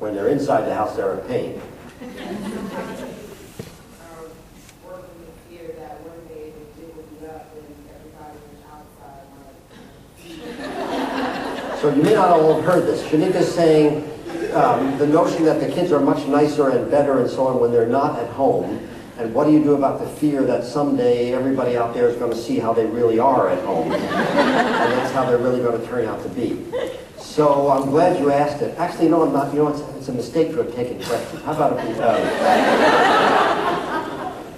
When they're inside the house, they're a pain. Working with fear that one day they will be up and everybody is outside. So you may not all have heard this. Shanika's saying the notion that the kids are much nicer and better and so on when they're not at home. And what do you do about the fear that someday everybody out there is going to see how they really are at home? And that's how they're really going to turn out to be. So I'm glad you asked it. Actually, no, I'm not. You know, it's a mistake to have taken questions. How about if we...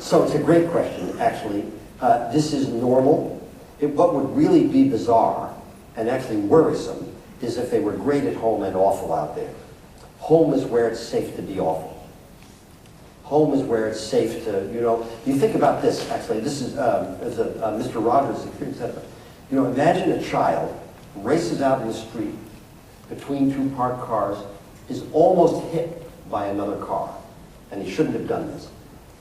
So it's a great question, actually. This is normal. What would really be bizarre and actually worrisome is if they were great at home and awful out there. Home is where it's safe to be awful. Home is where it's safe to, you know, you think about this, actually. This is, as Mr. Rogers said, you know, imagine a child races out in the street between two parked cars, is almost hit by another car, and he shouldn't have done this.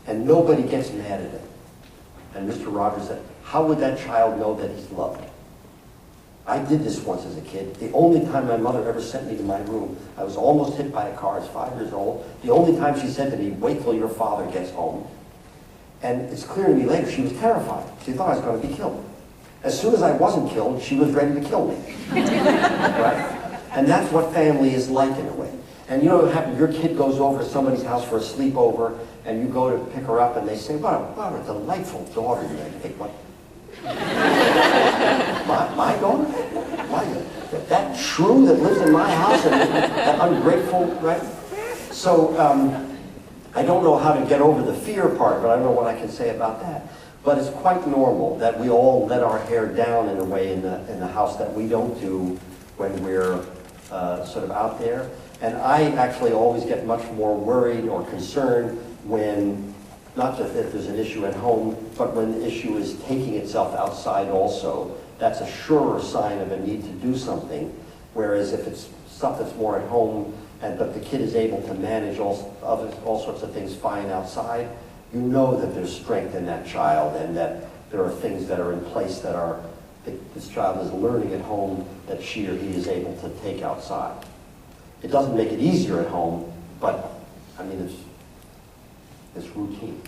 And nobody gets mad at him. And Mr. Rogers said, how would that child know that he's loved? I did this once as a kid. The only time my mother ever sent me to my room, I was almost hit by a car. I was 5 years old. The only time she said to me, wait till your father gets home. And it's clear to me later, she was terrified. She thought I was going to be killed. As soon as I wasn't killed, she was ready to kill me. Right? And that's what family is like in a way. And you know what happens? Your kid goes over to somebody's house for a sleepover, and you go to pick her up, and they say, wow, a delightful daughter you have. You think, what? my daughter? That shrew that lives in my house, and that ungrateful, right? So I don't know how to get over the fear part, but I don't know what I can say about that. But it's quite normal that we all let our hair down in a way in the house that we don't do when we're sort of out there. And I actually always get much more worried or concerned when, not just if there's an issue at home, but when the issue is taking itself outside also. That's a surer sign of a need to do something. Whereas if it's stuff that's more at home, but the kid is able to manage all sorts of things fine outside, you know that there's strength in that child and that there are things that are in place that are, this child is learning at home that she or he is able to take outside. It doesn't make it easier at home, but I mean, it's routine.